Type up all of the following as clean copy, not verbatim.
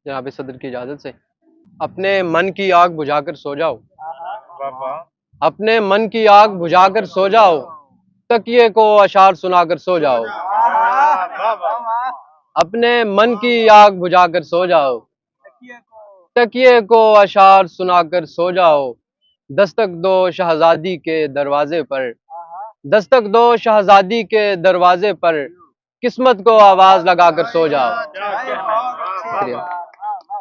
जनाब सदर की इजाजत से। अपने मन की आग बुझाकर सो जाओ, अपने मन की आग बुझाकर सो जाओ, तकिए को अशार सुनाकर सो जाओ। अपने मन की आग बुझाकर सो जाओ, तकिए को अशार सुनाकर सो जाओ। दस्तक दो शहजादी के दरवाजे पर, दस्तक दो शहजादी के दरवाजे पर, किस्मत को आवाज लगाकर सो जाओ। शुक्रिया।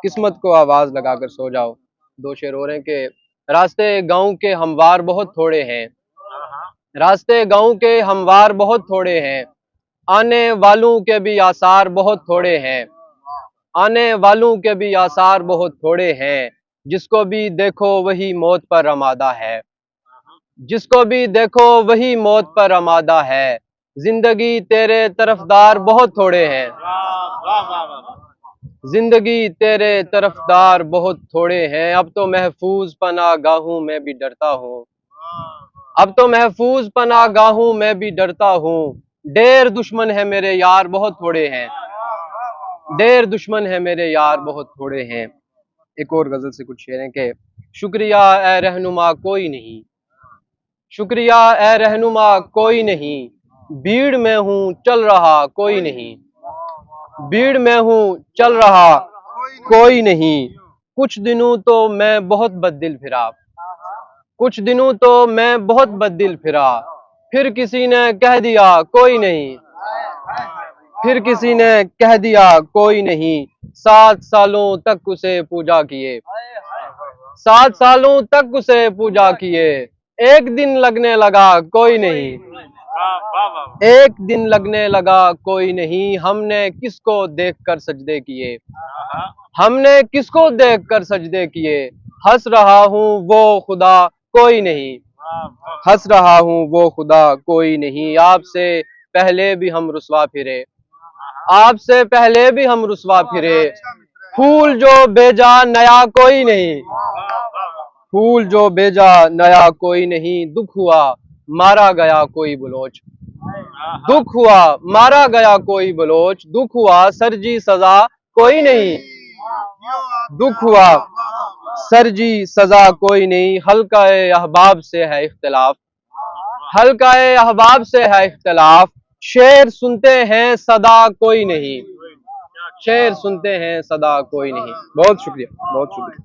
किस्मत को आवाज लगाकर सो जाओ। दो शेर हो रहे हैं कि रास्ते गांव के हमवार बहुत थोड़े हैं, रास्ते गांव के हमवार बहुत थोड़े हैं, आने वालों के भी आसार बहुत थोड़े हैं, आने वालों के भी आसार बहुत थोड़े हैं। जिसको भी देखो वही मौत पर आमादा है, जिसको भी देखो वही मौत पर आमादा है। जिंदगी तेरे तरफदार बहुत थोड़े हैं, जिंदगी तेरे तरफदार बहुत थोड़े हैं। अब तो महफूज पनागाहों में भी डरता हूँ, अब तो महफूज पनागाहों में भी डरता हूँ। ढेर दुश्मन है मेरे यार बहुत थोड़े हैं, ढेर दुश्मन है मेरे यार बहुत थोड़े हैं। एक और गजल से कुछ शेर हैं कि शुक्रिया ए रहनुमा कोई नहीं, शुक्रिया ए रहनुमा कोई नहीं, भीड़ में हूँ चल रहा कोई नहीं, भीड़ में हूँ चल रहा कोई नहीं। कुछ दिनों तो मैं बहुत बददिल फिरा, कुछ दिनों तो मैं बहुत बददिल फिरा, फिर किसी ने कह दिया कोई नहीं, फिर किसी ने कह दिया कोई नहीं। 7 सालों तक उसे पूजा किए, 7 सालों तक उसे पूजा किए, एक दिन लगने लगा कोई नहीं, एक दिन लगने लगा कोई नहीं। हमने किसको देखकर सजदे किए, हमने किसको देखकर सजदे किए। हंस रहा हूँ वो खुदा कोई नहीं, हंस रहा हूँ वो खुदा कोई नहीं। आपसे पहले भी हम रुसवा फिरे, आपसे पहले भी हम रुसवा फिरे, फूल जो भेजा नया कोई नहीं, फूल जो भेजा नया कोई नहीं। दुख हुआ मारा गया कोई बलोच, दुख हुआ मारा गया कोई बलोच, दुख हुआ सरजी सजा कोई नहीं, दुख हुआ सरजी सजा कोई नहीं। हल्का-ए अहबाब से है इख्तिलाफ, हल्का-ए अहबाब से है इख्तिलाफ, शेर सुनते हैं सदा कोई नहीं, शेर सुनते हैं सदा कोई नहीं। बहुत शुक्रिया, बहुत शुक्रिया।